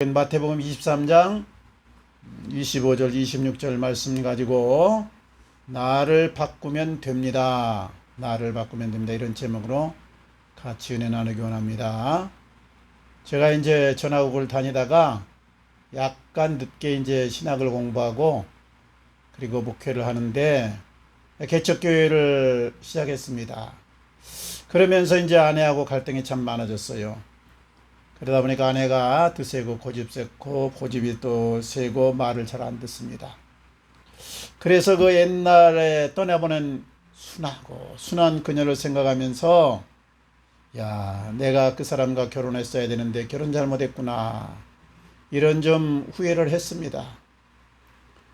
마태복음 23장 25절 26절 말씀 가지고 나를 바꾸면 됩니다. 나를 바꾸면 됩니다. 이런 제목으로 같이 은혜 나누기 원합니다. 제가 이제 전화국을 다니다가 약간 늦게 이제 신학을 공부하고 그리고 목회를 하는데 개척교회를 시작했습니다. 그러면서 이제 아내하고 갈등이 참 많아졌어요. 그러다 보니까 아내가 드세고 고집이 또 세고 말을 잘 안 듣습니다. 그래서 그 옛날에 떠나보낸 순한 그녀를 생각하면서 야, 내가 그 사람과 결혼했어야 되는데 결혼 잘못했구나, 이런 좀 후회를 했습니다.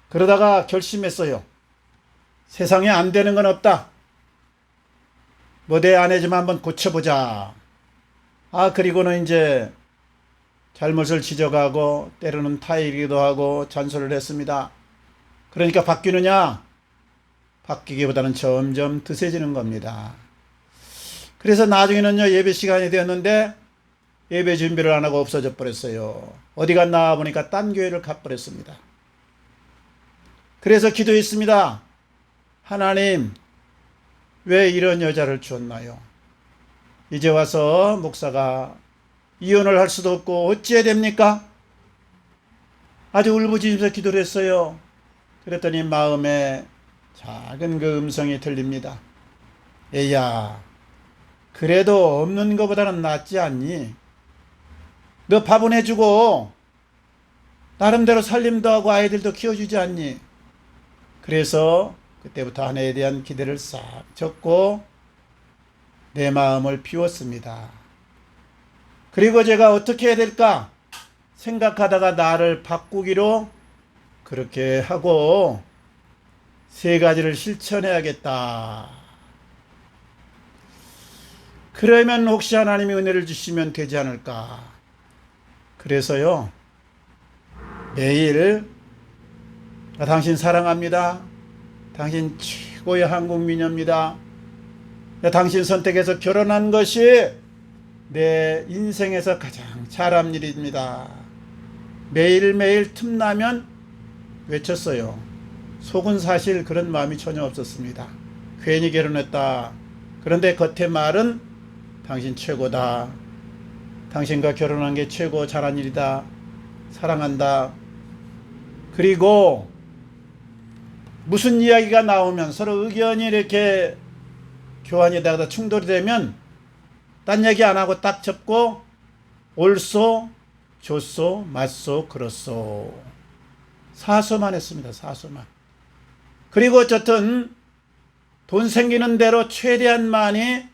그러다가 결심했어요. 세상에 안 되는 건 없다. 뭐 내 아내 좀 한번 고쳐보자. 그리고는 이제 잘못을 지적하고 때로는 타이르기도 하고 잔소리를 했습니다. 그러니까 바뀌느냐? 바뀌기보다는 점점 드세지는 겁니다. 그래서 나중에는요, 예배 시간이 되었는데 예배 준비를 안 하고 없어져 버렸어요. 어디 갔나 보니까 딴 교회를 가버렸습니다. 그래서 기도했습니다. 하나님, 왜 이런 여자를 주었나요? 이제 와서 목사가 이혼을 할 수도 없고 어찌해야 됩니까? 아주 울부짖으면서 기도를 했어요. 그랬더니 마음에 작은 그 음성이 들립니다. 에야, 그래도 없는 것보다는 낫지 않니? 너 밥은 해주고 나름대로 살림도 하고 아이들도 키워주지 않니? 그래서 그때부터 아내에 대한 기대를 싹 접고 내 마음을 비웠습니다. 그리고 제가 어떻게 해야 될까 생각하다가 나를 바꾸기로 그렇게 하고 3가지를 실천해야겠다. 그러면 혹시 하나님이 은혜를 주시면 되지 않을까. 그래서요, 매일 당신 사랑합니다. 당신 최고의 한국 미녀입니다. 당신 선택해서 결혼한 것이 내 인생에서 가장 잘한 일입니다. 매일매일 틈나면 외쳤어요. 속은 사실 그런 마음이 전혀 없었습니다. 괜히 결혼했다. 그런데 겉의 말은 당신 최고다. 당신과 결혼한 게 최고 잘한 일이다. 사랑한다. 그리고 무슨 이야기가 나오면 서로 의견이 이렇게 교환이 되다가 충돌이 되면 딴 얘기 안 하고 딱 접고 옳소, 좋소, 맞소, 그렇소. 사소만 했습니다. 사소만. 그리고 어쨌든 돈 생기는 대로 최대한 많이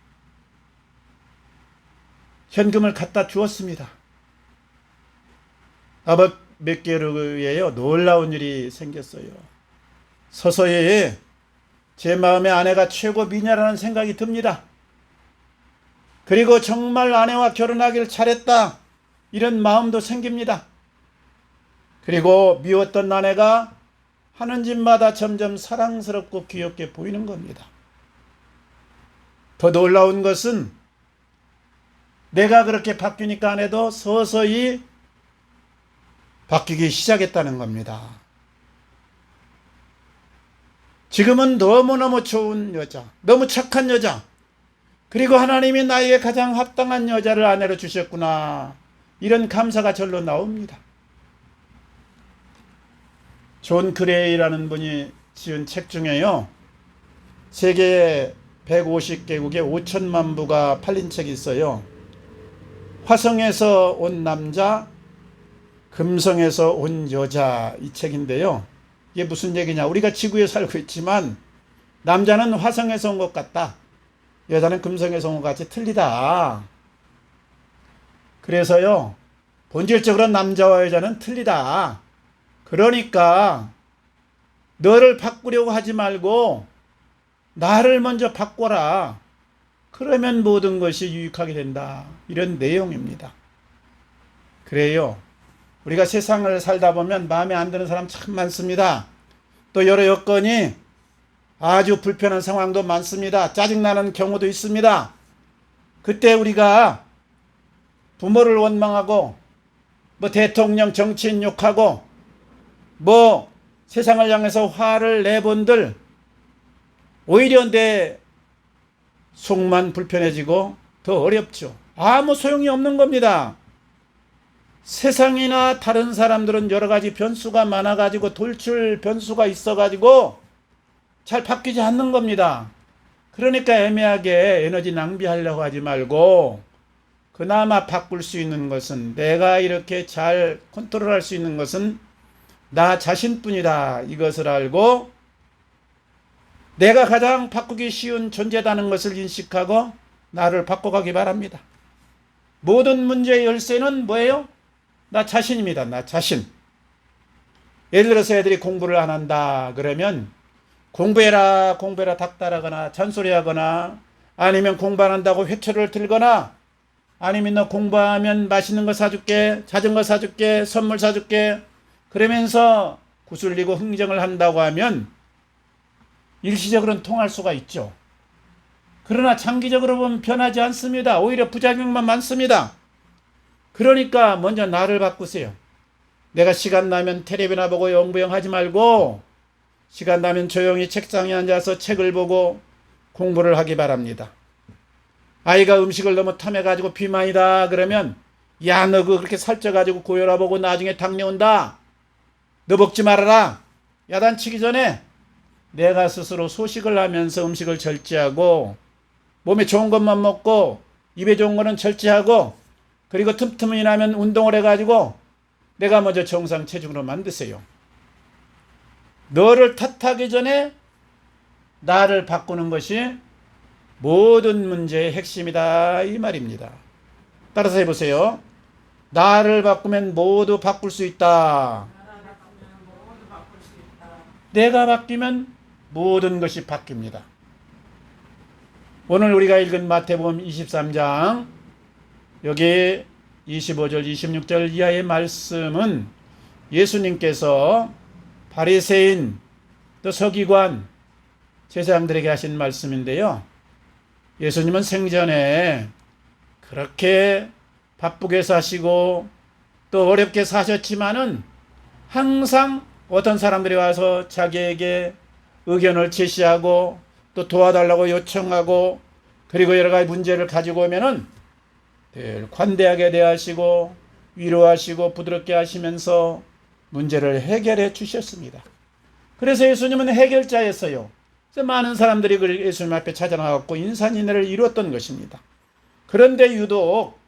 현금을 갖다 주었습니다. 몇 개월 후에요, 놀라운 일이 생겼어요. 서서히 제 마음에 아내가 최고 미녀라는 생각이 듭니다. 그리고 정말 아내와 결혼하길 잘했다, 이런 마음도 생깁니다. 그리고 미웠던 아내가 하는 짓마다 점점 사랑스럽고 귀엽게 보이는 겁니다. 더 놀라운 것은 내가 그렇게 바뀌니까 아내도 서서히 바뀌기 시작했다는 겁니다. 지금은 너무너무 좋은 여자, 너무 착한 여자, 그리고 하나님이 나에게 가장 합당한 여자를 아내로 주셨구나, 이런 감사가 절로 나옵니다. 존 그레이라는 분이 지은 책 중에요, 세계 150개국에 5천만 부가 팔린 책이 있어요. 화성에서 온 남자, 금성에서 온 여자, 이 책인데요, 이게 무슨 얘기냐, 우리가 지구에 살고 있지만 남자는 화성에서 온 것 같다, 여자는 금성에서 온 것 같이 틀리다. 그래서요, 본질적으로 남자와 여자는 틀리다. 그러니까 너를 바꾸려고 하지 말고 나를 먼저 바꿔라. 그러면 모든 것이 유익하게 된다, 이런 내용입니다. 그래요, 우리가 세상을 살다 보면 마음에 안 드는 사람 참 많습니다. 또 여러 여건이 아주 불편한 상황도 많습니다. 짜증나는 경우도 있습니다. 그때 우리가 부모를 원망하고 뭐 대통령 정치인 욕하고 뭐 세상을 향해서 화를 내본들 오히려 내 속만 불편해지고 더 어렵죠. 아무 소용이 없는 겁니다. 세상이나 다른 사람들은 여러 가지 변수가 많아가지고 돌출 변수가 있어가지고 잘 바뀌지 않는 겁니다. 그러니까 애매하게 에너지 낭비하려고 하지 말고 그나마 바꿀 수 있는 것은 내가 이렇게 잘 컨트롤할 수 있는 것은 나 자신뿐이다. 이것을 알고 내가 가장 바꾸기 쉬운 존재다는 것을 인식하고 나를 바꿔가기 바랍니다. 모든 문제의 열쇠는 뭐예요? 나 자신입니다. 나 자신. 예를 들어서 애들이 공부를 안 한다 그러면 공부해라 공부해라 닥달하거나 잔소리하거나 아니면 공부 안 한다고 회초리를 들거나 아니면 너 공부하면 맛있는 거 사줄게 자전거 사줄게 선물 사줄게 그러면서 구슬리고 흥정을 한다고 하면 일시적으로는 통할 수가 있죠. 그러나 장기적으로 보면 변하지 않습니다. 오히려 부작용만 많습니다. 그러니까 먼저 나를 바꾸세요. 내가 시간 나면 텔레비나 보고 영부영 하지 말고 시간 나면 조용히 책상에 앉아서 책을 보고 공부를 하기 바랍니다. 아이가 음식을 너무 탐해가지고 비만이다 그러면 야 너 그렇게 살쪄가지고 고혈압 오고 나중에 당뇨 온다. 너 먹지 말아라. 야단치기 전에 내가 스스로 소식을 하면서 음식을 절제하고 몸에 좋은 것만 먹고 입에 좋은 거는 절제하고 그리고 틈틈이 나면 운동을 해가지고 내가 먼저 정상 체중으로 만드세요. 너를 탓하기 전에 나를 바꾸는 것이 모든 문제의 핵심이다 이 말입니다. 따라서 해보세요. 나를 바꾸면 모두 바꿀 수 있다. 내가 바뀌면 모든 것이 바뀝니다. 오늘 우리가 읽은 마태복음 23장 여기 25절 26절 이하의 말씀은 예수님께서 바리새인 또 서기관 제사장들에게 하신 말씀인데요. 예수님은 생전에 그렇게 바쁘게 사시고 또 어렵게 사셨지만은 항상 어떤 사람들이 와서 자기에게 의견을 제시하고 또 도와달라고 요청하고 그리고 여러 가지 문제를 가지고 오면은 늘 관대하게 대하시고 위로하시고 부드럽게 하시면서 문제를 해결해 주셨습니다. 그래서 예수님은 해결자였어요. 그래서 많은 사람들이 예수님 앞에 찾아나갔고 인산인해를 이루었던 것입니다. 그런데 유독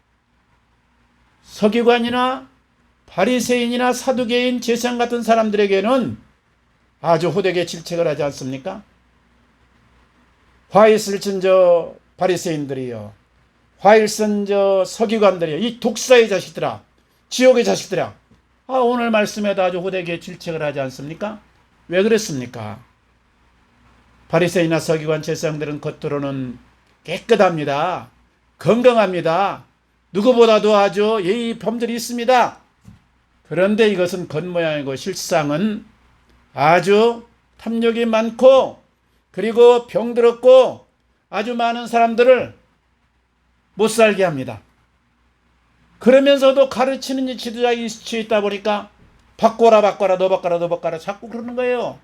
서기관이나 바리새인이나 사두개인 제사장 같은 사람들에게는 아주 호되게 질책을 하지 않습니까? 화 있을 저 바리새인들이요, 화 있은 저 서기관들이요, 이 독사의 자식들아, 지옥의 자식들아. 오늘 말씀에도 아주 호되게 질책을 하지 않습니까? 왜 그랬습니까? 바리새인이나 서기관 제사장들은 겉으로는 깨끗합니다. 건강합니다. 누구보다도 아주 예의 범절이 있습니다. 그런데 이것은 겉모양이고 실상은 아주 탐욕이 많고 그리고 병들었고 아주 많은 사람들을 못 살게 합니다. 그러면서도 가르치는 이 지도자의 이치에 있다 보니까 바꿔라 바꿔라 너 바꿔라 너 바꿔라 자꾸 그러는 거예요.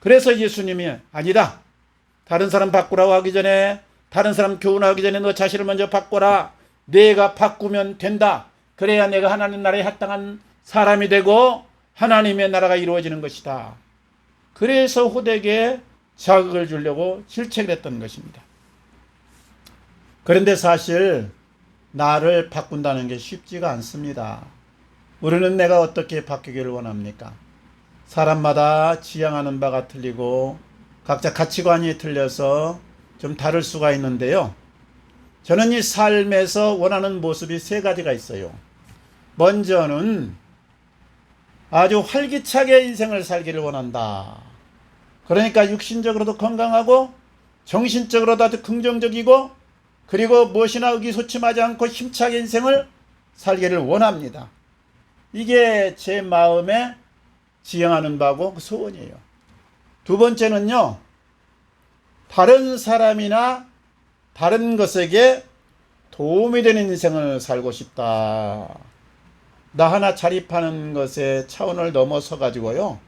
그래서 예수님이 아니다. 다른 사람 바꾸라고 하기 전에 다른 사람 교훈하기 전에 너 자신을 먼저 바꿔라. 내가 바꾸면 된다. 그래야 내가 하나님 나라에 합당한 사람이 되고 하나님의 나라가 이루어지는 것이다. 그래서 호되게 자극을 주려고 질책을 했던 것입니다. 그런데 사실 나를 바꾼다는 게 쉽지가 않습니다. 우리는 내가 어떻게 바뀌기를 원합니까? 사람마다 지향하는 바가 틀리고 각자 가치관이 틀려서 좀 다를 수가 있는데요. 저는 이 삶에서 원하는 모습이 세 가지가 있어요. 먼저는 아주 활기차게 인생을 살기를 원한다. 그러니까 육신적으로도 건강하고 정신적으로도 아주 긍정적이고 그리고 무엇이나 의기소침하지 않고 힘차게 인생을 살기를 원합니다. 이게 제 마음에 지향하는 바고 그 소원이에요. 두 번째는요, 다른 사람이나 다른 것에게 도움이 되는 인생을 살고 싶다. 나 하나 자립하는 것의 차원을 넘어서 가지고요,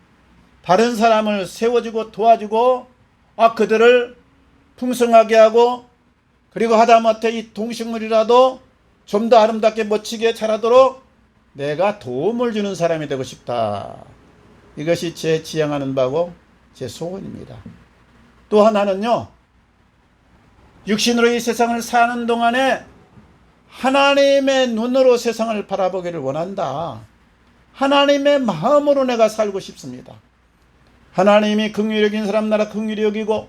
다른 사람을 세워주고 도와주고, 그들을 풍성하게 하고, 그리고 하다못해 이 동식물이라도 좀 더 아름답게 멋지게 자라도록 내가 도움을 주는 사람이 되고 싶다. 이것이 제 지향하는 바고 제 소원입니다. 또 하나는요, 육신으로 이 세상을 사는 동안에 하나님의 눈으로 세상을 바라보기를 원한다. 하나님의 마음으로 내가 살고 싶습니다. 하나님이 긍휼히 여긴 사람 나라 긍휼히 여기고,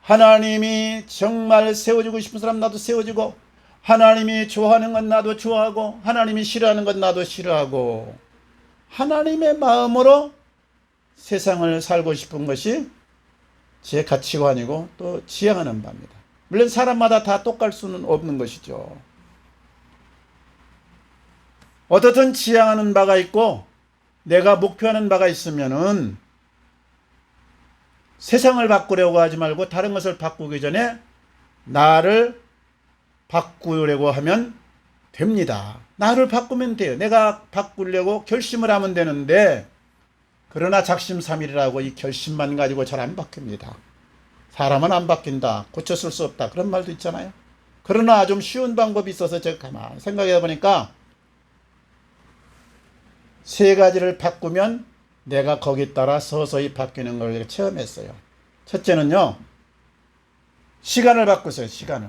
하나님이 정말 세워주고 싶은 사람 나도 세워주고, 하나님이 좋아하는 건 나도 좋아하고, 하나님이 싫어하는 건 나도 싫어하고, 하나님의 마음으로 세상을 살고 싶은 것이 제 가치관이고 또 지향하는 바입니다. 물론 사람마다 다 똑같을 수는 없는 것이죠. 어떻든 지향하는 바가 있고 내가 목표하는 바가 있으면은 세상을 바꾸려고 하지 말고 다른 것을 바꾸기 전에 나를 바꾸려고 하면 됩니다. 나를 바꾸면 돼요. 내가 바꾸려고 결심을 하면 되는데, 그러나 작심삼일이라고 이 결심만 가지고 잘 안 바뀝니다. 사람은 안 바뀐다. 고쳤을 수 없다. 그런 말도 있잖아요. 그러나 좀 쉬운 방법이 있어서 제가 가만히 생각해 보니까 세 가지를 바꾸면 내가 거기에 따라 서서히 바뀌는 걸 체험했어요. 첫째는요, 시간을 바꾸세요. 시간을.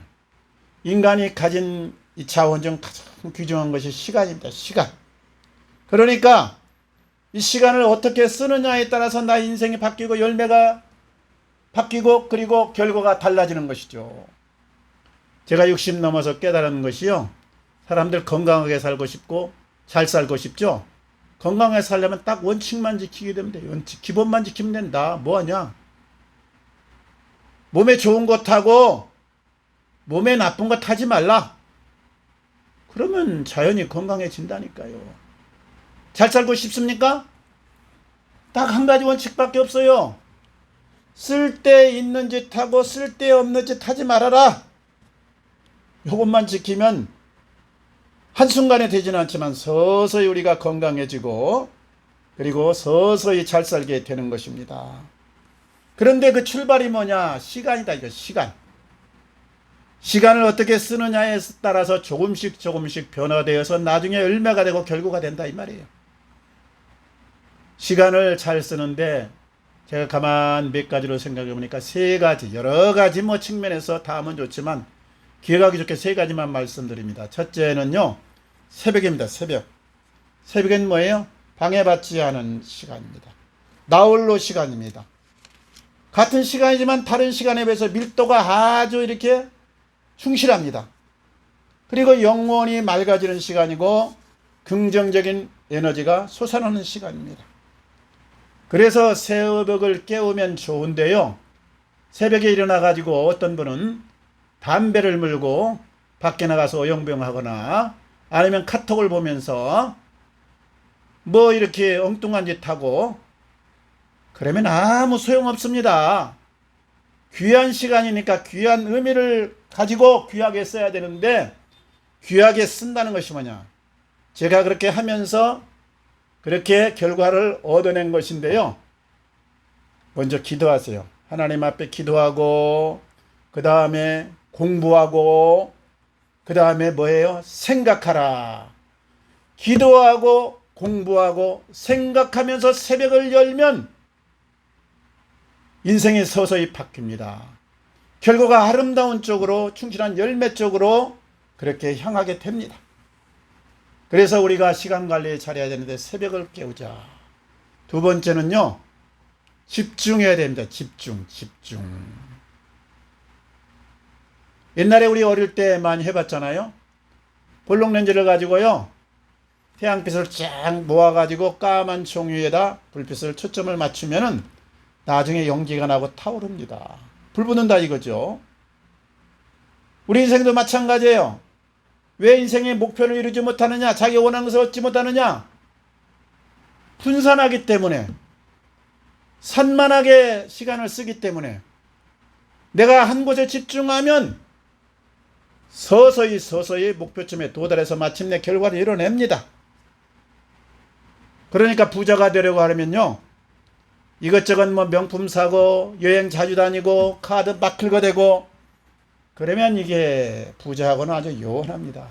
인간이 가진 이 자원 중 가장 귀중한 것이 시간입니다. 시간. 그러니까 이 시간을 어떻게 쓰느냐에 따라서 나의 인생이 바뀌고 열매가 바뀌고 그리고 결과가 달라지는 것이죠. 제가 60 넘어서 깨달은 것이요, 사람들 건강하게 살고 싶고 잘 살고 싶죠. 건강하게 살려면 딱 원칙만 지키게 되면 돼요. 원칙, 기본만 지키면 된다. 뭐하냐? 몸에 좋은 거 타고 몸에 나쁜 거 타지 말라. 그러면 자연히 건강해진다니까요. 잘 살고 싶습니까? 딱 한 가지 원칙밖에 없어요. 쓸데 있는 짓 하고 쓸데 없는 짓 하지 말아라. 이것만 지키면 한순간에 되지는 않지만 서서히 우리가 건강해지고 그리고 서서히 잘 살게 되는 것입니다. 그런데 그 출발이 뭐냐? 시간이다. 이거 시간. 시간을 어떻게 쓰느냐에 따라서 조금씩 변화되어서 나중에 열매가 되고 결과가 된다 이 말이에요. 시간을 잘 쓰는데 제가 가만 몇 가지로 생각해 보니까 세 가지, 여러 가지 측면에서 다 하면 좋지만 기억하기 좋게 세 가지만 말씀드립니다. 첫째는요, 새벽입니다. 새벽. 새벽엔 뭐예요? 방해받지 않은 시간입니다. 나홀로 시간입니다. 같은 시간이지만 다른 시간에 비해서 밀도가 아주 이렇게 충실합니다. 그리고 영원히 맑아지는 시간이고 긍정적인 에너지가 솟아나는 시간입니다. 그래서 새벽을 깨우면 좋은데요, 새벽에 일어나 가지고 어떤 분은 담배를 물고 밖에 나가서 어영부영하거나 아니면 카톡을 보면서 이렇게 엉뚱한 짓 하고 그러면 아무 소용없습니다. 귀한 시간이니까 귀한 의미를 가지고 귀하게 써야 되는데, 귀하게 쓴다는 것이 뭐냐? 제가 그렇게 하면서 그렇게 결과를 얻어낸 것인데요. 먼저 기도하세요. 하나님 앞에 기도하고 그 다음에 공부하고 그 다음에 뭐예요? 생각하라. 기도하고 공부하고 생각하면서 새벽을 열면 인생이 서서히 바뀝니다. 결과가 아름다운 쪽으로, 충실한 열매 쪽으로 그렇게 향하게 됩니다. 그래서 우리가 시간 관리에 잘해야 되는데 새벽을 깨우자. 두 번째는요, 집중해야 됩니다. 집중. 옛날에 우리 어릴 때 많이 해봤잖아요. 볼록렌즈를 가지고요, 태양빛을 쫙 모아가지고 까만 총 위에다 불빛을 초점을 맞추면은 나중에 연기가 나고 타오릅니다. 불 붙는다 이거죠. 우리 인생도 마찬가지예요. 왜 인생의 목표를 이루지 못하느냐? 자기 원하는 것을 얻지 못하느냐? 분산하기 때문에, 산만하게 시간을 쓰기 때문에. 내가 한 곳에 집중하면 서서히 목표점에 도달해서 마침내 결과를 이뤄냅니다. 그러니까 부자가 되려고 하려면요, 이것저것 뭐 명품 사고 여행 자주 다니고 카드 막 긁어대고 그러면 이게 부자하고는 아주 요원합니다.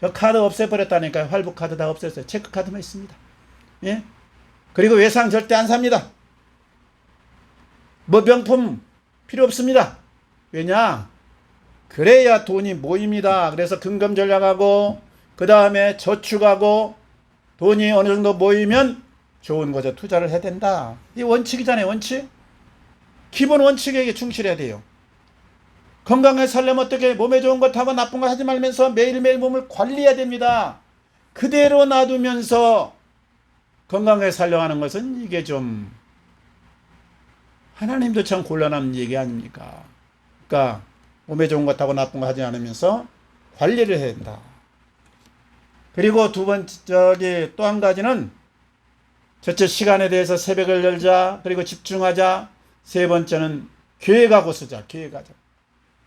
저 카드 없애버렸다니까요. 할부 카드 다 없앴어요. 체크 카드만 있습니다. 예? 그리고 외상 절대 안 삽니다. 뭐 명품 필요 없습니다. 왜냐? 그래야 돈이 모입니다. 그래서 금검 전략하고 그 다음에 저축하고 돈이 어느 정도 모이면 좋은 거죠. 투자를 해야 된다. 이 원칙이잖아요. 원칙. 기본 원칙에 충실해야 돼요. 건강하게 살려면 어떻게 몸에 좋은 것 하고 나쁜 거 하지 말면서 매일매일 몸을 관리해야 됩니다. 그대로 놔두면서 건강하게 살려고 하는 것은 이게 좀 하나님도 참 곤란한 얘기 아닙니까? 그러니까 몸에 좋은 것 하고 나쁜 거 하지 않으면서 관리를 해야 된다. 그리고 두 번째 또 한 가지는 첫째 시간에 대해서 새벽을 열자. 그리고 집중하자. 세 번째는 계획하고 쓰자. 계획하자.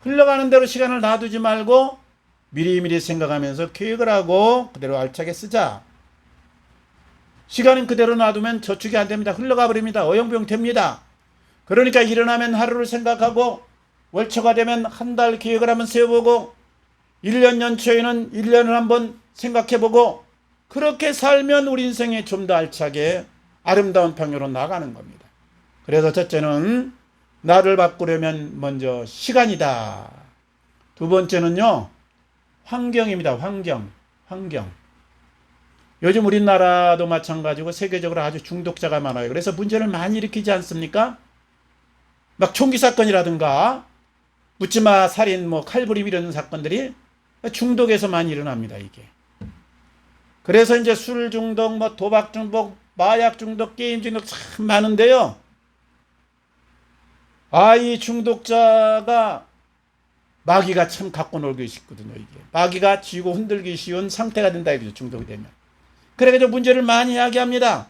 흘러가는 대로 시간을 놔두지 말고 미리미리 생각하면서 계획을 하고 그대로 알차게 쓰자. 시간은 그대로 놔두면 저축이 안 됩니다. 흘러가 버립니다. 어영부영 됩니다. 그러니까 일어나면 하루를 생각하고 월초가 되면 한 달 계획을 한번 세워보고 1년 연초에는 1년을 한번 생각해보고 그렇게 살면 우리 인생이 좀 더 알차게 아름다운 방향으로 나가는 겁니다. 그래서 첫째는 나를 바꾸려면 먼저 시간이다. 두 번째는요, 환경입니다. 환경. 요즘 우리나라도 마찬가지고 세계적으로 아주 중독자가 많아요. 그래서 문제를 많이 일으키지 않습니까? 막 총기 사건이라든가 묻지마 살인, 뭐 칼부림 이런 사건들이 중독에서 많이 일어납니다. 이게. 그래서 이제 술 중독, 뭐 도박 중독, 마약 중독, 게임 중독 참 많은데요. 이 중독자가 마귀가 참 갖고 놀기 쉽거든요. 이게 마귀가 쥐고 흔들기 쉬운 상태가 된다 이거죠. 중독이 되면. 그래가지고 문제를 많이 야기합니다.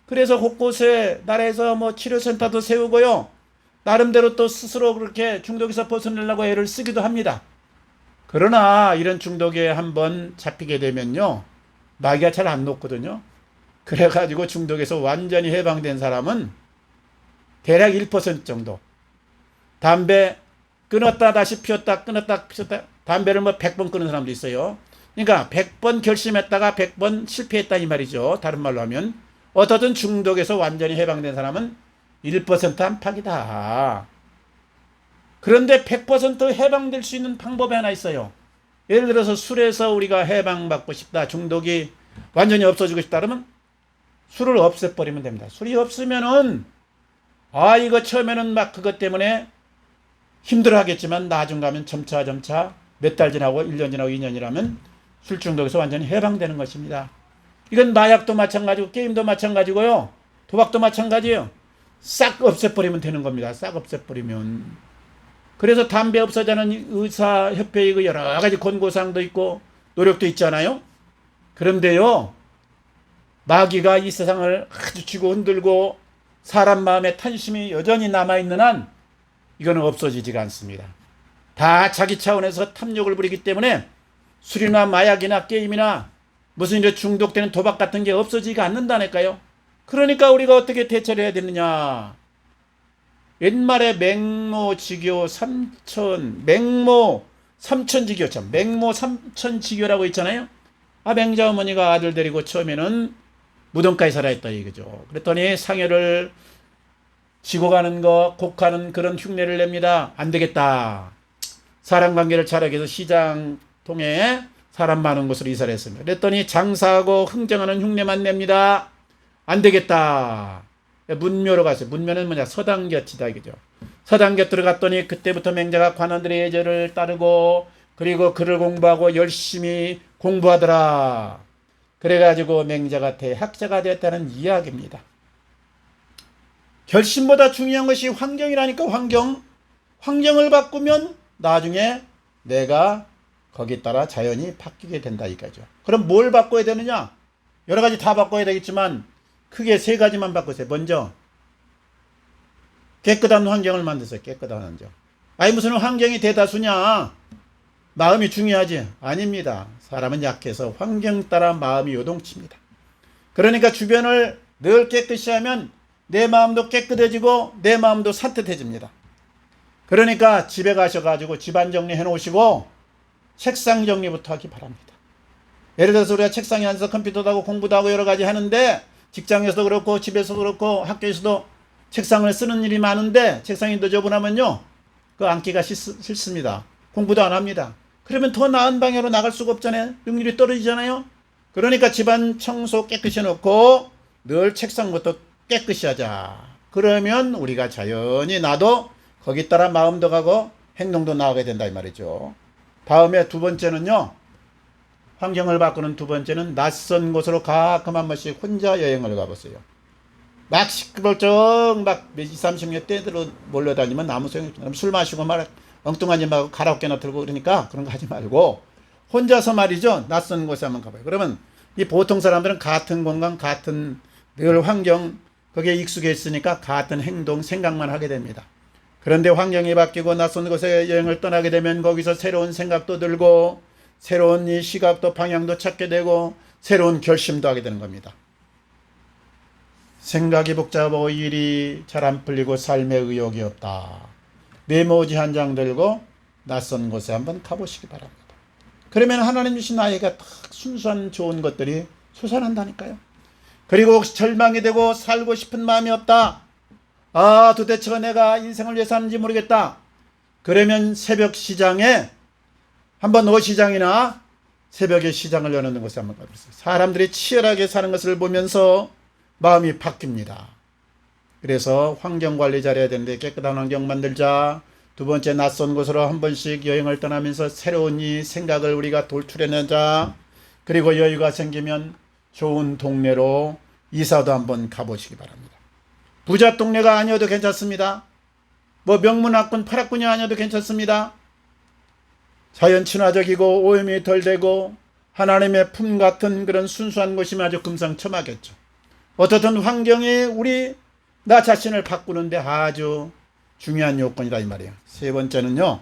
그래서 곳곳에 나라에서 뭐 치료센터도 세우고요. 나름대로 또 스스로 그렇게 중독에서 벗어나려고 애를 쓰기도 합니다. 그러나 이런 중독에 한번 잡히게 되면요, 마귀가 잘 안 녹거든요. 그래가지고 중독에서 완전히 해방된 사람은 대략 1% 정도. 담배 끊었다 다시 피웠다 끊었다 피웠다. 담배를 뭐 100번 끊은 사람도 있어요. 그러니까 100번 결심했다가 100번 실패했다 이 말이죠. 다른 말로 하면 어떻든 중독에서 완전히 해방된 사람은 1% 안팎이다. 그런데 100% 해방될 수 있는 방법이 하나 있어요. 예를 들어서 술에서 우리가 해방받고 싶다. 중독이 완전히 없어지고 싶다. 그러면 술을 없애버리면 됩니다. 술이 없으면은 이거 처음에는 막 그것 때문에 힘들어 하겠지만 나중 가면 점차 몇 달 지나고 1년 지나고 2년이라면 술 중독에서 완전히 해방되는 것입니다. 이건 마약도 마찬가지고 게임도 마찬가지고요. 도박도 마찬가지예요. 싹 없애버리면 되는 겁니다. 싹 없애버리면. 그래서 담배 없어자는 의사협회의 그 여러 가지 권고사항도 있고 노력도 있잖아요. 그런데요, 마귀가 이 세상을 아주 쥐고 흔들고 사람 마음에 탄심이 여전히 남아있는 한 이거는 없어지지가 않습니다. 다 자기 차원에서 탐욕을 부리기 때문에 술이나 마약이나 게임이나 무슨 이제 중독되는 도박 같은 게 없어지지가 않는다니까요. 그러니까 우리가 어떻게 대처를 해야 되느냐. 옛말에 맹모 삼천지교라고 있잖아요. 맹자 어머니가 아들 데리고 처음에는 무덤가에 살아 있다 이거죠. 그랬더니 상여를 지고 가는 거, 곡하는 그런 흉내를 냅니다. 안 되겠다. 사람 관계를 잘하기 위해서 시장 통해 사람 많은 곳으로 이사를 했습니다. 그랬더니 장사하고 흥정하는 흉내만 냅니다. 안 되겠다. 문묘로 갔어요. 문묘는 뭐냐? 서당곁이다 이거죠. 서당곁 들어갔더니 그때부터 맹자가 관원들의 예절을 따르고 그리고 글을 공부하고 열심히 공부하더라. 그래가지고 맹자가 대학자가 되었다는 이야기입니다. 결심보다 중요한 것이 환경이라니까. 환경을 바꾸면 나중에 내가 거기에 따라 자연이 바뀌게 된다 이거죠. 그럼 뭘 바꿔야 되느냐? 여러 가지 다 바꿔야 되겠지만 크게 세 가지만 바꾸세요. 먼저 깨끗한 환경을 만드세요. 깨끗한 환경. 무슨 환경이 대다수냐? 마음이 중요하지? 아닙니다. 사람은 약해서 환경 따라 마음이 요동칩니다. 그러니까 주변을 늘 깨끗이 하면 내 마음도 깨끗해지고 내 마음도 산뜻해집니다. 그러니까 집에 가셔가지고 집안 정리해 놓으시고 책상 정리부터 하기 바랍니다. 예를 들어서 우리가 책상에 앉아서 컴퓨터도 하고 공부도 하고 여러 가지 하는데 직장에서도 그렇고 집에서도 그렇고 학교에서도 책상을 쓰는 일이 많은데 책상이 너저분하면요 그 앉기가 싫습니다. 공부도 안 합니다. 그러면 더 나은 방향으로 나갈 수가 없잖아요. 능률이 떨어지잖아요. 그러니까 집안 청소 깨끗이 해놓고 늘 책상부터 깨끗이 하자. 그러면 우리가 자연히 나도 거기 따라 마음도 가고 행동도 나가게 된다 이 말이죠. 다음에 두 번째는요. 환경을 바꾸는 두 번째는 낯선 곳으로 가끔 한 번씩 혼자 여행을 가보세요. 막 시끄럽죠. 막 20, 30년 떼들어 몰려다니면 아무 소용이 없죠. 술 마시고 막 엉뚱한 짓 하고 가라오케나 들고 그러니까 그런 거 하지 말고 혼자서 말이죠. 낯선 곳에 한번 가봐요. 그러면 이 보통 사람들은 같은 공간, 같은 늘 환경 거기에 익숙해 있으니까 같은 행동, 생각만 하게 됩니다. 그런데 환경이 바뀌고 낯선 곳에 여행을 떠나게 되면 거기서 새로운 생각도 들고 새로운 이 시각도 방향도 찾게 되고 새로운 결심도 하게 되는 겁니다. 생각이 복잡하고 일이 잘 안 풀리고 삶에 의욕이 없다. 메모지 한 장 들고 낯선 곳에 한번 가보시기 바랍니다. 그러면 하나님 주신 나에게 딱 순수한 좋은 것들이 솟아난다니까요. 그리고 혹시 절망이 되고 살고 싶은 마음이 없다. 아, 도대체 내가 인생을 위해서 하는지 모르겠다. 그러면 새벽 시장에 한번 어시장이나 새벽에 시장을 여는 곳에 한번 가보세요. 사람들이 치열하게 사는 것을 보면서 마음이 바뀝니다. 그래서 환경관리 잘해야 되는데 깨끗한 환경 만들자. 두 번째 낯선 곳으로 한 번씩 여행을 떠나면서 새로운 이 생각을 우리가 돌출해내자. 그리고 여유가 생기면 좋은 동네로 이사도 한번 가보시기 바랍니다. 부자 동네가 아니어도 괜찮습니다. 뭐 명문학군, 파락군이 아니어도 괜찮습니다. 자연 친화적이고 오염이 덜 되고 하나님의 품 같은 그런 순수한 곳이면 아주 금상첨화겠죠. 어떻든 환경이 나 자신을 바꾸는데 아주 중요한 요건이다 이 말이에요. 세 번째는요.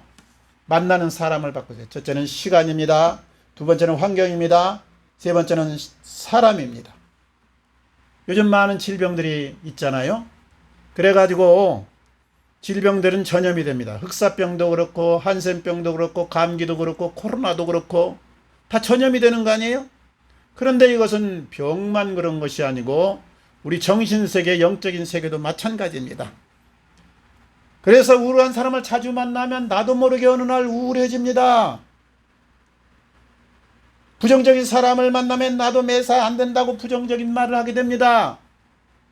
만나는 사람을 바꾸세요. 첫째는 시간입니다. 두 번째는 환경입니다. 세 번째는 사람입니다. 요즘 많은 질병들이 있잖아요. 그래가지고 질병들은 전염이 됩니다. 흑사병도 그렇고 한센병도 그렇고 감기도 그렇고 코로나도 그렇고 다 전염이 되는 거 아니에요? 그런데 이것은 병만 그런 것이 아니고 우리 정신세계, 영적인 세계도 마찬가지입니다. 그래서 우울한 사람을 자주 만나면 나도 모르게 어느 날 우울해집니다. 부정적인 사람을 만나면 나도 매사 안 된다고 부정적인 말을 하게 됩니다.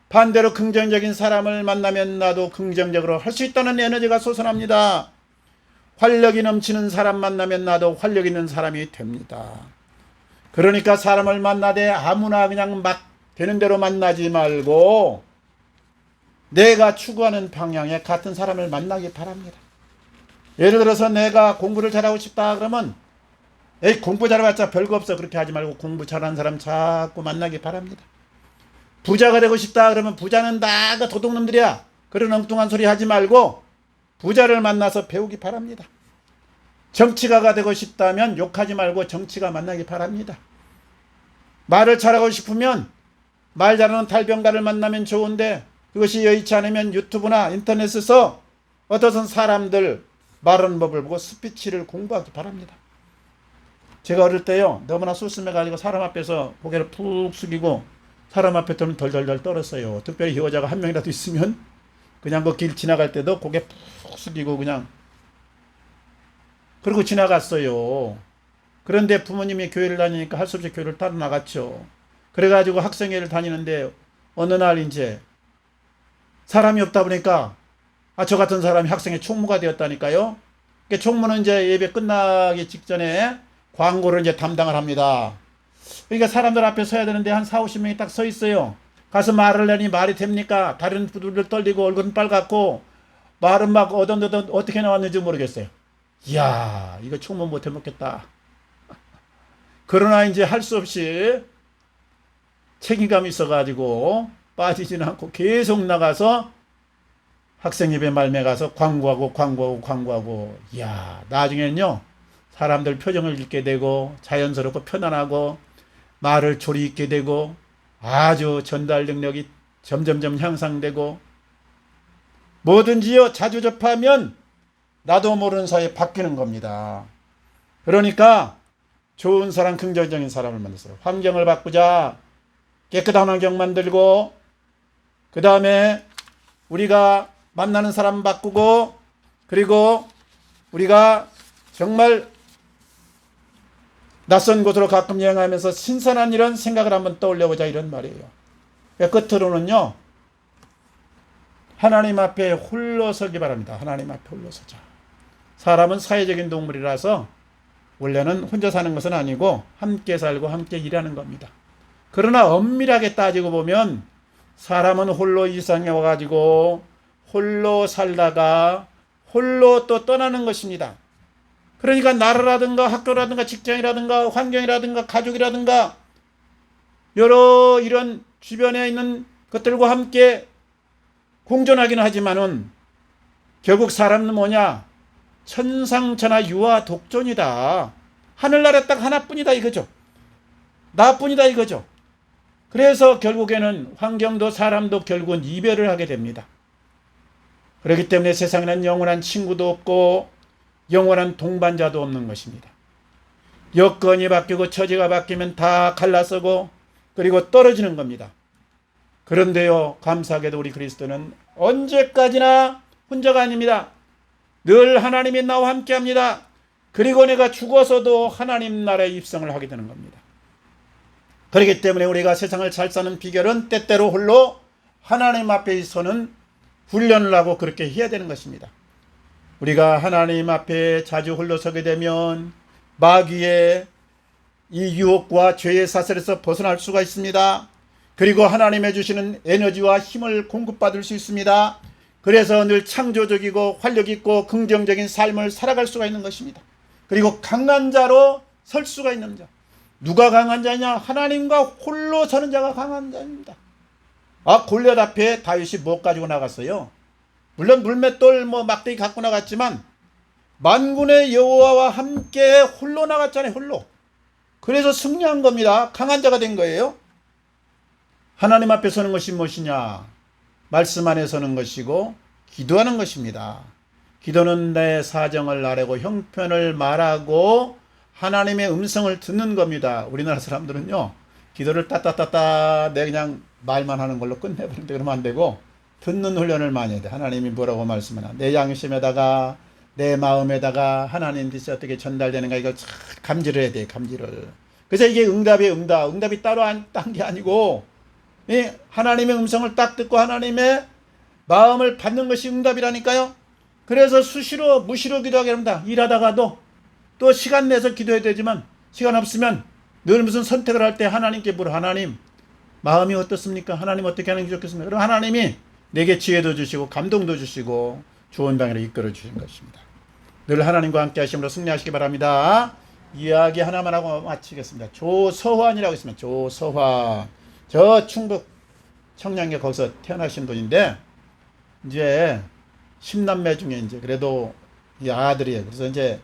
반대로 긍정적인 사람을 만나면 나도 긍정적으로 할 수 있다는 에너지가 솟아납니다. 활력이 넘치는 사람 만나면 나도 활력 있는 사람이 됩니다. 그러니까 사람을 만나되 아무나 그냥 막 되는 대로 만나지 말고 내가 추구하는 방향에 같은 사람을 만나기 바랍니다. 예를 들어서 내가 공부를 잘하고 싶다 그러면 에이 공부 잘해봤자 별거 없어 그렇게 하지 말고 공부 잘하는 사람 자꾸 만나기 바랍니다. 부자가 되고 싶다 그러면 부자는 다 그 도둑놈들이야. 그런 엉뚱한 소리 하지 말고 부자를 만나서 배우기 바랍니다. 정치가가 되고 싶다면 욕하지 말고 정치가 만나기 바랍니다. 말을 잘하고 싶으면 말 잘하는 탈병가를 만나면 좋은데 그것이 여의치 않으면 유튜브나 인터넷에서 어떤 사람들 말하는 법을 보고 스피치를 공부하기 바랍니다. 제가 어릴 때요 너무나 소심해가지고 사람 앞에서 고개를 푹 숙이고 사람 앞에 들면 덜덜덜 떨었어요. 특별히 여자가 한 명이라도 있으면 그냥 그 길 지나갈 때도 고개 푹 숙이고 그냥 그러고 지나갔어요. 그런데 부모님이 교회를 다니니까 할 수 없이 교회를 따로 나갔죠. 그래가지고 학생회를 다니는데 어느 날 이제 사람이 없다 보니까 저 같은 사람이 학생회 총무가 되었다니까요. 총무는 이제 예배 끝나기 직전에 광고를 이제 담당을 합니다. 그러니까 사람들 앞에 서야 되는데 한 4, 50명이 딱 서 있어요. 가서 말을 하니 말이 됩니까? 다른 부들들 떨리고 얼굴은 빨갛고 말은 막 어던어던 어떻게 나왔는지 모르겠어요. 이야 이거 총무 못 해먹겠다. 그러나 이제 할 수 없이 책임감이 있어가지고 빠지지는 않고 계속 나가서 학생예배 말매 가서 광고하고 이야 나중에는요 사람들 표정을 읽게 되고 자연스럽고 편안하고 말을 조리 있게 되고 아주 전달 능력이 점점점 향상되고 뭐든지요 자주 접하면 나도 모르는 사이에 바뀌는 겁니다. 그러니까 좋은 사람, 긍정적인 사람을 만들어서 환경을 바꾸자. 깨끗한 환경 만들고 그 다음에 우리가 만나는 사람 바꾸고 그리고 우리가 정말 낯선 곳으로 가끔 여행하면서 신선한 이런 생각을 한번 떠올려보자 이런 말이에요. 끝으로는요. 하나님 앞에 홀로 서기 바랍니다. 하나님 앞에 홀로 서자. 사람은 사회적인 동물이라서 원래는 혼자 사는 것은 아니고 함께 살고 함께 일하는 겁니다. 그러나 엄밀하게 따지고 보면 사람은 홀로 이 세상에 와가지고 홀로 살다가 홀로 또 떠나는 것입니다. 그러니까 나라라든가 학교라든가 직장이라든가 환경이라든가 가족이라든가 여러 이런 주변에 있는 것들과 함께 공존하기는 하지만은 결국 사람은 뭐냐? 천상천하 유아 독존이다. 하늘나라 딱 하나뿐이다 이거죠. 나뿐이다 이거죠. 그래서 결국에는 환경도 사람도 결국은 이별을 하게 됩니다. 그렇기 때문에 세상에는 영원한 친구도 없고 영원한 동반자도 없는 것입니다. 여건이 바뀌고 처지가 바뀌면 다 갈라서고 그리고 떨어지는 겁니다. 그런데요, 감사하게도 우리 그리스도는 언제까지나 혼자가 아닙니다. 늘 하나님이 나와 함께 합니다. 그리고 내가 죽어서도 하나님 나라에 입성을 하게 되는 겁니다. 그렇기 때문에 우리가 세상을 잘 사는 비결은 때때로 홀로 하나님 앞에 서는 훈련을 하고 그렇게 해야 되는 것입니다. 우리가 하나님 앞에 자주 홀로 서게 되면 마귀의 이 유혹과 죄의 사슬에서 벗어날 수가 있습니다. 그리고 하나님의 주시는 에너지와 힘을 공급받을 수 있습니다. 그래서 늘 창조적이고 활력있고 긍정적인 삶을 살아갈 수가 있는 것입니다. 그리고 강한 자로 설 수가 있는 자. 누가 강한 자냐? 하나님과 홀로 서는 자가 강한 자입니다. 골리앗 앞에 다윗이 못 가지고 나갔어요. 물론 물맷돌 막대기 갖고 나갔지만 만군의 여호와와 함께 홀로 나갔잖아요. 홀로. 그래서 승리한 겁니다. 강한 자가 된 거예요. 하나님 앞에 서는 것이 무엇이냐? 말씀 안에 서는 것이고 기도하는 것입니다. 기도는 내 사정을 아뢰고 형편을 말하고 하나님의 음성을 듣는 겁니다. 우리나라 사람들은요. 기도를 따따따따 내 그냥 말만 하는 걸로 끝내버리는데 그러면 안 되고 듣는 훈련을 많이 해야 돼. 하나님이 뭐라고 말씀하나. 내 양심에다가 내 마음에다가 하나님 뜻이 어떻게 전달되는가 이걸 잘 감지를 해야 돼. 감지를. 그래서 이게 응답이에요. 응답이 따로 딴 게 아니고 하나님의 음성을 딱 듣고 하나님의 마음을 받는 것이 응답이라니까요. 그래서 수시로 무시로 기도하게 합니다. 일하다가도 또 시간 내서 기도해야 되지만 시간 없으면 늘 무슨 선택을 할 때 하나님께 물어. 하나님 마음이 어떻습니까? 하나님 어떻게 하는 게 좋겠습니까? 그럼 하나님이 내게 지혜도 주시고 감동도 주시고 좋은 방향으로 이끌어 주신 것입니다. 늘 하나님과 함께 하심으로 승리하시기 바랍니다. 이야기 하나만 하고 마치겠습니다. 조서환이라고 있습니다. 조서환. 저 충북 청량리 거기서 태어나신 분인데 이제 10남매 중에 이제 그래도 이 아들이에요. 그래서 이제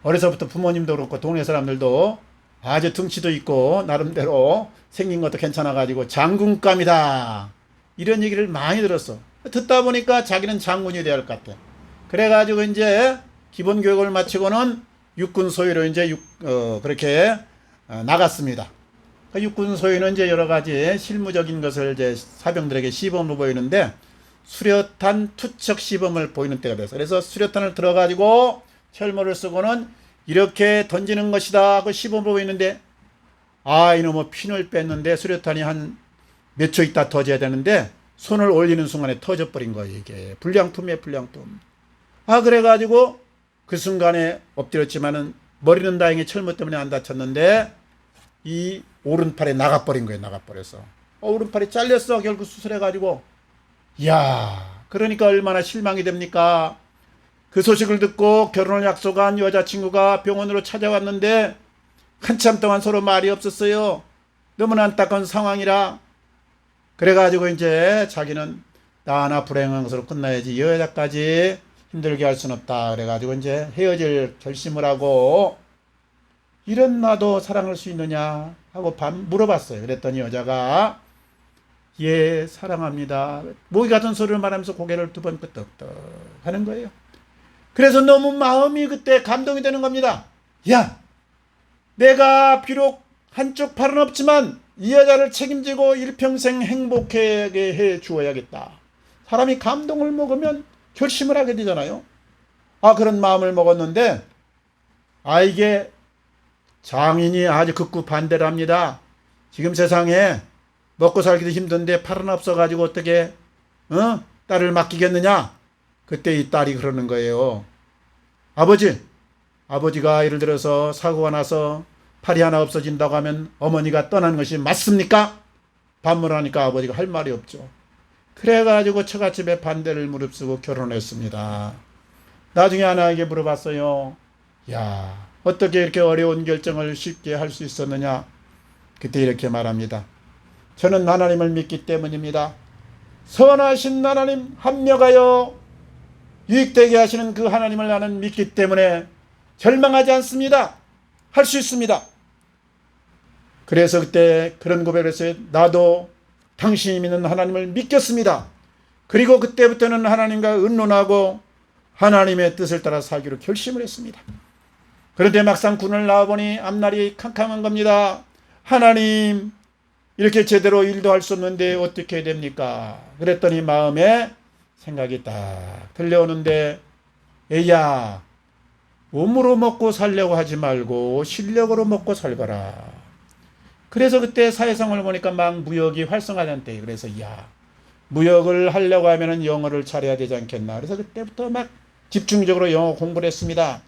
어려서부터 부모님도 그렇고 동네 사람들도 아주 등치도 있고 나름대로 생긴 것도 괜찮아가지고 장군감이다 이런 얘기를 많이 들었어. 듣다 보니까 자기는 장군이 돼야 할 것 같아. 그래가지고 이제 기본 교육을 마치고는 육군 소위로 이제 그렇게 나갔습니다. 그 육군 소위는 이제 여러 가지 실무적인 것을 이제 사병들에게 시범으로 보이는데 수류탄 투척 시범을 보이는 때가 됐어. 그래서 수류탄을 들어가지고 철모를 쓰고는 이렇게 던지는 것이다 하고 시범으로 보이는데 이놈의 핀을 뺐는데 수류탄이 한 몇 초 있다 터져야 되는데 손을 올리는 순간에 터져버린 거예요. 이게 불량품이에요. 불량품. 그래가지고 그 순간에 엎드렸지만은 머리는 다행히 철모 때문에 안 다쳤는데 이 오른팔에 나가버린 거예요. 나가버려서 오른팔이 잘렸어. 결국 수술해가지고. 이야, 그러니까 얼마나 실망이 됩니까? 그 소식을 듣고 결혼을 약속한 여자친구가 병원으로 찾아왔는데 한참 동안 서로 말이 없었어요. 너무나 안타까운 상황이라. 그래가지고 이제 자기는 나 하나 불행한 것으로 끝나야지 여자까지 힘들게 할 수는 없다. 그래가지고 이제 헤어질 결심을 하고 이런 나도 사랑할 수 있느냐 하고 물어봤어요. 그랬더니 여자가 예, 사랑합니다. 모기 같은 소리를 말하면서 고개를 두 번 끄덕끄덕 하는 거예요. 그래서 너무 마음이 그때 감동이 되는 겁니다. 야, 내가 비록 한쪽 팔은 없지만 이 여자를 책임지고 일평생 행복하게 해 주어야겠다. 사람이 감동을 먹으면 결심을 하게 되잖아요. 그런 마음을 먹었는데, 이게 장인이 아주 극구 반대를 합니다. 지금 세상에 먹고 살기도 힘든데 팔은 없어가지고 어떻게 딸을 맡기겠느냐. 그때 이 딸이 그러는 거예요. 아버지가 예를 들어서 사고가 나서 팔이 하나 없어진다고 하면 어머니가 떠나는 것이 맞습니까? 반문하니까 아버지가 할 말이 없죠. 그래가지고 처갓집에 반대를 무릅쓰고 결혼했습니다. 나중에 아내에게 물어봤어요. 야, 어떻게 이렇게 어려운 결정을 쉽게 할 수 있었느냐? 그때 이렇게 말합니다. 저는 하나님을 믿기 때문입니다. 선하신 하나님 합력하여 유익되게 하시는 그 하나님을 나는 믿기 때문에 절망하지 않습니다. 할 수 있습니다. 그래서 그때 그런 고백을 했어요. 나도 당신이 믿는 하나님을 믿겠습니다. 그리고 그때부터는 하나님과 의논하고 하나님의 뜻을 따라 살기로 결심을 했습니다. 그런데 막상 군을 나와보니 앞날이 캄캄한 겁니다. 하나님, 이렇게 제대로 일도 할 수 없는데 어떻게 해야 됩니까? 그랬더니 마음에 생각이 딱 들려오는데, 에야, 몸으로 먹고 살려고 하지 말고 실력으로 먹고 살거라. 그래서 그때 사회성을 보니까 막 무역이 활성화된 때예요. 그래서 무역을 하려고 하면은 영어를 잘해야 되지 않겠나. 그래서 그때부터 막 집중적으로 영어 공부를 했습니다.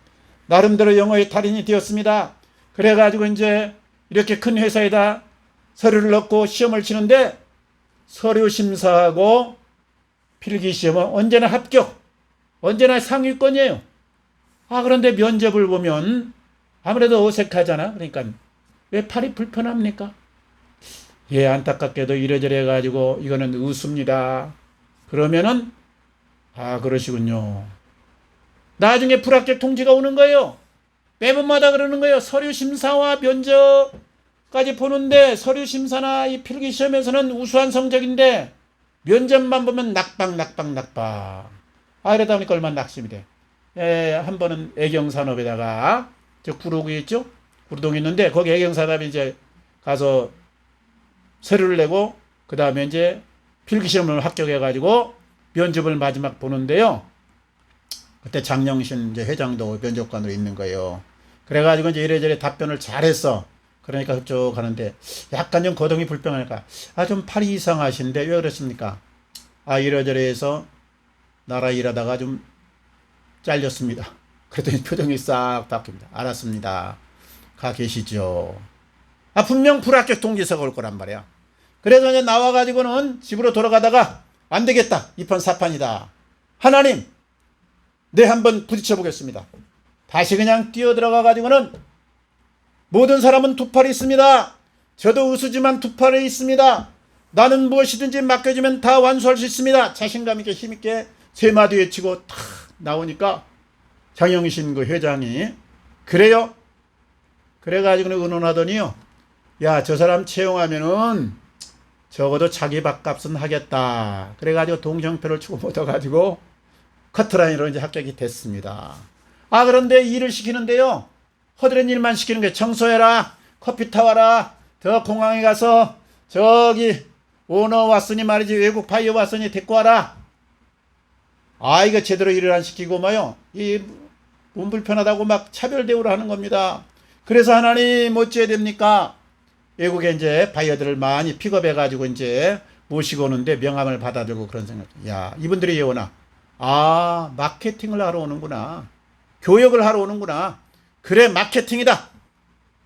나름대로 영어의 달인이 되었습니다. 그래가지고 이제 이렇게 큰 회사에다 서류를 넣고 시험을 치는데 서류 심사하고 필기 시험은 언제나 합격, 언제나 상위권이에요. 그런데 면접을 보면 아무래도 어색하잖아. 그러니까 왜 팔이 불편합니까? 예, 안타깝게도 이래저래 해가지고 이거는 의수입니다. 그러면은 그러시군요. 나중에 불합격 통지가 오는 거예요. 매번마다 그러는 거예요. 서류 심사와 면접까지 보는데 서류 심사나 이 필기 시험에서는 우수한 성적인데 면접만 보면 낙방. 이러다 보니까 얼마나 낙심이 돼. 한 번은 애경산업에다가 구로구에 있죠? 구로동에 있는데 거기 애경산업에 이제 가서 서류를 내고 그 다음에 이제 필기시험을 합격해가지고 면접을 마지막 보는데요. 그때 장영신 이제 회장도 면접관으로 있는 거예요. 그래가지고 이제 이래저래 답변을 잘했어. 그러니까 그쪽 가는데 약간 좀 거동이 불편하니까 좀 팔이 이상하신데 왜 그랬습니까? 이래저래 해서 나라 일하다가 좀 잘렸습니다. 그랬더니 표정이 싹 바뀝니다. 알았습니다. 가 계시죠. 분명 불합격 통지서가 올 거란 말이야. 그래서 이제 나와가지고는 집으로 돌아가다가 안 되겠다. 2판 4판이다. 하나님, 한번 부딪혀 보겠습니다. 다시 그냥 뛰어 들어가가지고는 모든 사람은 두 팔이 있습니다. 저도 의수지만 두 팔이 있습니다. 나는 무엇이든지 맡겨주면 다 완수할 수 있습니다. 자신감 있게 힘있게 세 마디 외치고 탁 나오니까 장영신 그 회장이 그래요? 그래가지고 의논하더니요. 저 사람 채용하면은 적어도 자기 밥값은 하겠다. 그래가지고 동정표를 주고 묻어가지고 커트라인으로 이제 합격이 됐습니다. 그런데 일을 시키는데요. 허드렛 일만 시키는 게 청소해라, 커피 타와라, 더 공항에 가서 저기 오너 왔으니 말이지 외국 바이어 왔으니 데리고 와라. 이거 제대로 일을 안 시키고 이 몸 불편하다고 막 차별 대우를 하는 겁니다. 그래서 하나님 어찌해야 됩니까? 외국에 이제 바이어들을 많이 픽업해가지고 이제 모시고 오는데 명함을 받아들고 그런 생각. 이분들이 예원아. 마케팅을 하러 오는구나. 교역을 하러 오는구나. 그래, 마케팅이다.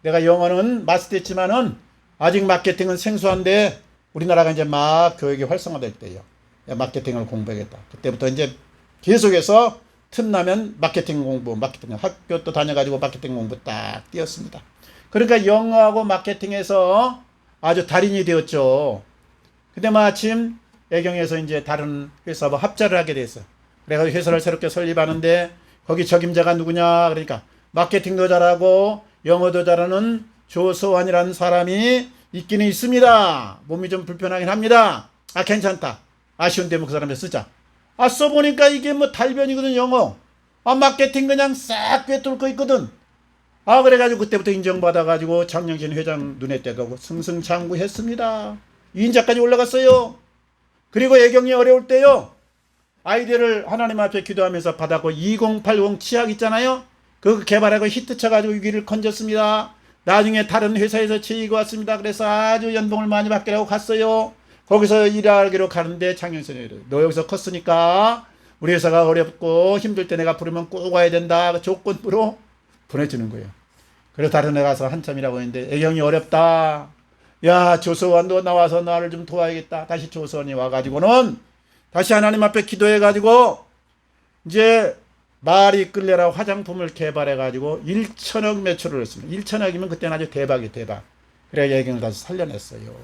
내가 영어는 마스터했지만은 아직 마케팅은 생소한데 우리나라가 이제 막 교육이 활성화될 때예요. 마케팅을 공부하겠다. 그때부터 이제 계속해서 틈나면 마케팅 공부, 마케팅 학교 또 다녀가지고 마케팅 공부 딱 뛰었습니다. 그러니까 영어하고 마케팅에서 아주 달인이 되었죠. 근데 마침 애경에서 이제 다른 회사와 합작을 하게 됐어요. 그래서 회사를 새롭게 설립하는데 거기 적임자가 누구냐? 그러니까 마케팅도 잘하고 영어도 잘하는 조서환이라는 사람이 있기는 있습니다. 몸이 좀 불편하긴 합니다. 아, 괜찮다. 아쉬운데 뭐 그 사람에 쓰자. 아, 써보니까 이게 뭐 달변이거든, 영어. 아, 마케팅 그냥 싹 꿰뚫고 있거든. 아, 그래가지고 그때부터 인정받아가지고 장영진 회장 눈에 떼가고 승승장구했습니다. 인자까지 올라갔어요. 그리고 애경이 어려울 때요, 아이디어를 하나님 앞에 기도하면서 받았고 2080 치약 있잖아요. 그거 개발하고 히트 쳐가지고 위기를 건졌습니다. 나중에 다른 회사에서 제의가 왔습니다. 그래서 아주 연봉을 많이 받기라고 갔어요. 거기서 일하기로 가는데 장영선이 너 여기서 컸으니까 우리 회사가 어렵고 힘들 때 내가 부르면 꼭 와야 된다. 그 조건으로 보내주는 거예요. 그래서 다른 데 가서 한참이라고 했는데 애경이 어렵다. 야, 조서원도 나와서 나를 좀 도와야겠다. 다시 조서원이 와가지고는 다시 하나님 앞에 기도해가지고 이제 말이 끌려라 화장품을 개발해가지고 1천억 매출을 했습니다. 1천억이면 그때는 아주 대박이 대박. 그래 애경을 다시 살려냈어요.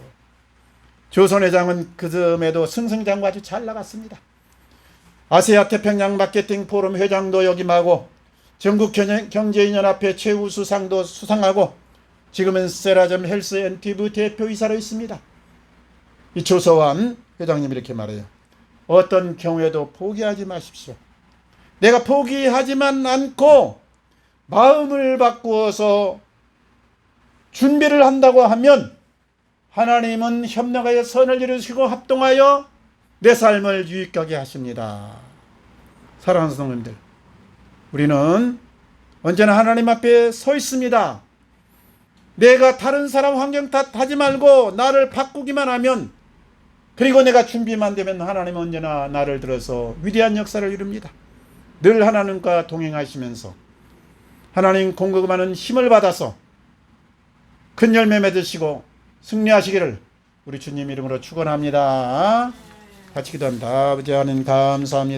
조선 회장은 그즘에도 승승장구 아주 잘 나갔습니다. 아시아 태평양 마케팅 포럼 회장도 역임하고 전국 경제인연합회 최우수상도 수상하고 지금은 세라점 헬스 엔티브 대표이사로 있습니다. 이 조서환 회장님 이렇게 말해요. 어떤 경우에도 포기하지 마십시오. 내가 포기하지만 않고 마음을 바꾸어서 준비를 한다고 하면 하나님은 협력하여 선을 이루시고 합동하여 내 삶을 유익하게 하십니다. 사랑하는 성도님들, 우리는 언제나 하나님 앞에 서 있습니다. 내가 다른 사람 환경 탓하지 말고 나를 바꾸기만 하면, 그리고 내가 준비만 되면 하나님은 언제나 나를 들어서 위대한 역사를 이룹니다. 늘 하나님과 동행하시면서 하나님 공급하는 힘을 받아서 큰 열매 맺으시고 승리하시기를 우리 주님 이름으로 축원합니다. 같이 기도합니다. 아버지 하나님 감사합니다.